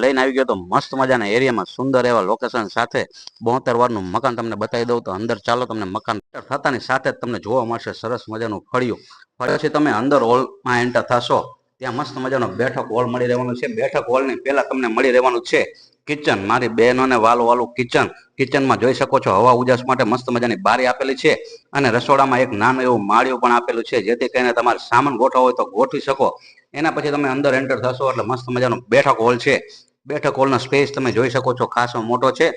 લઈને આવી ગયો તો મસ્ત મજાના એરિયામાં સુંદર એવા લોકેશન સાથે 72 વારનું મકાન તમને બતાવી દઉં. તો અંદર ચાલો, તમને મકાન થતાની સાથે જ તમને જોવા મળશે સરસ મજાનું ફળિયું. પછી તમે અંદર હોલમાં એન્ટર થશો, ત્યાં મસ્ત મજાનો બેઠક હોલ મળી રહેવાનો છે. બેઠક હોલની પહેલા તમને મળી રહેવાનું છે કિચન. મારી બહેનોને વાલું કિચન. કિચનમાં જોઈ શકો છો હવા ઉજાસ માટે મસ્ત મજાની બારી આપેલી છે, અને રસોડામાં એક નાનું એવું માળિયું પણ આપેલું છે, જેથી કરીને તમારે સામાન ગોઠવો હોય તો ગોઠવી શકો. એના પછી તમે અંદર એન્ટર થશો એટલે મસ્ત મજાનો બેઠક હોલ છે. બેઠક હોલનો સ્પેસ તમે જોઈ શકો છો, ખાસો મોટો છે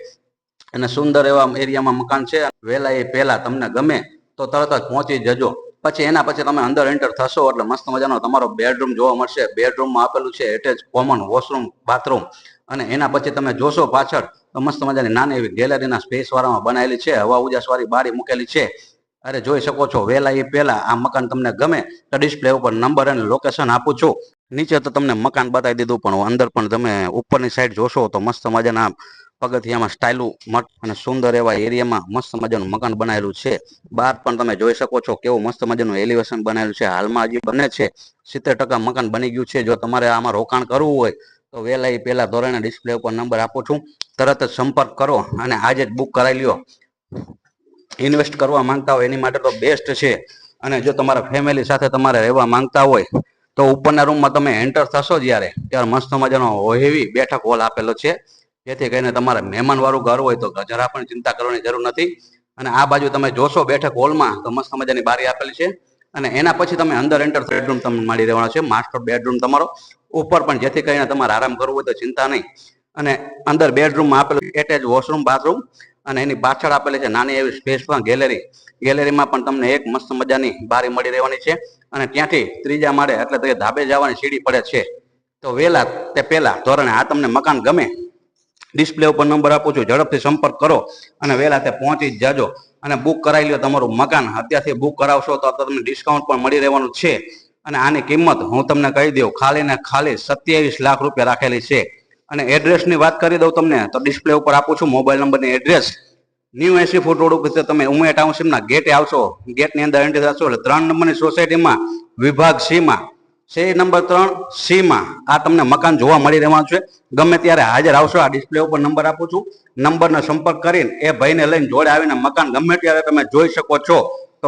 અને સુંદર એવા એરિયામાં મકાન છે. વહેલા એ પહેલા તમને ગમે તો તરત જ પહોંચી જજો. પછી એના પછી તમે અંદર એન્ટર થશો એટલે મસ્ત મજાનો તમારો બેડરૂમ જોવા મળશે. બેડરૂમમાં આપેલું છે એટેચ કોમન વોશરૂમ, બાથરૂમ. અને એના પછી તમે જોશો પાછળ તો મસ્ત મજાની નાની એવી ગેલેરીના સ્પેસ વાળામાં બનાવેલી છે, હવા ઉજાસ વાળી બારી મૂકેલી છે. અરે જોઈ શકો છો, વહેલા એ પહેલા આ મકાન તમને ગમે તો ડિસ્પ્લે ઉપર નંબર અને લોકેશન આપું છું. નીચે તો તમને મકાન બતાવી દીધું, પણ અંદર પણ તમે ઉપરની સાઈડ જોશો તો મસ્ત મજાના પગથિયામાં સ્ટાઇલું અને સુંદર એવા એરિયામાં મસ્ત મજાનું મકાન બનાવેલું છે. બહાર પણ તમે જોઈ શકો છો કેવું મસ્ત મજાનું એલિવેશન બનાવેલું છે. હાલમાં હજી બને છે, 70% મકાન બની ગયું છે. જો તમારે આમાં રોકાણ કરવું હોય તો વહેલા એ પહેલા ધોરણે ડિસ્પ્લે ઉપર નંબર આપું છું, તરત જ સંપર્ક કરો અને આજે જ બુક કરાવી લ્યો. ઇન્વેસ્ટ કરવા માંગતા હોય એની માટે તો બેસ્ટ છે. અને જો તમારા ફેમિલી સાથે તમારે રહેવા માંગતા હોય તો ઉપરના રૂમમાં તમે એન્ટર થશો ત્યારે મસ્ત મજાનો હેવી બેઠક હોલ આપેલો છે, જેથી કરીને તમારે મહેમાન વાળું ઘર હોય તો જરા પણ ચિંતા કરવાની જરૂર નથી. અને આ બાજુ તમે જોશો બેઠક હોલમાં તો મસ્ત મજાની બારી આપેલી છે. અને એના પછી તમે અંદર એન્ટર બેડરૂમ તમને મળી રહેવાનો છે, માસ્ટર બેડરૂમ તમારો ઉપર પણ, જેથી કરીને તમારે આરામ કરવો હોય તો ચિંતા નહીં. અને અંદર બેડરૂમમાં આપેલું એટેચ વોશરૂમ, બાથરૂમ. અને એની પાછળ આપેલી છે નાની એવી સ્પેસમાં ગેલેરી. ગેલેરીમાં પણ તમને એક મસ્ત મજાની બારી મળી રહેવાની છે. અને ત્યાંથી ત્રીજા માળે એટલે તો ધાબે જવાની સીડી પડે છે. તો વહેલા તે પહેલા ધોરણે આ તમને મકાન ગમે, ડિસ્પ્લે ઉપર નંબર આપું છું, ઝડપથી સંપર્ક કરો અને વહેલા તે પહોંચી જ જાજો. અને બુક કરાવી લ્યો તમારું મકાન. અત્યારથી બુક કરાવશો તો તમને ડિસ્કાઉન્ટ પણ મળી રહેવાનું છે. અને આની કિંમત હું તમને કહી દઉં, ખાલી ને ખાલી 27 લાખ રૂપિયા રાખેલી છે. અને એડ્રેસની વાત કરી દઉં તમને તો ડિસ્પ્લે ઉપર આપું છું મોબાઈલ નંબરની એડ્રેસ. ન્યૂ 80 ફૂટ રોડ ઉપર તમે ઉમિયા ટાઉનશીપના ગેટે આવશો, ગેટની અંદર એન્ટ્રી થશો એટલે 3 નંબરની સોસાયટીમાં વિભાગ સી માં, શેરી નંબર 3 સી માં આ તમને મકાન જોવા મળી રહેવાનું છે. ગમે ત્યારે હાજર આવશો, આ ડિસ્પ્લે ઉપર નંબર આપું છું, નંબરનો સંપર્ક કરીને એ ભાઈને લઈને જોડે આવીને મકાન ગમે ત્યારે તમે જોઈ શકો છો.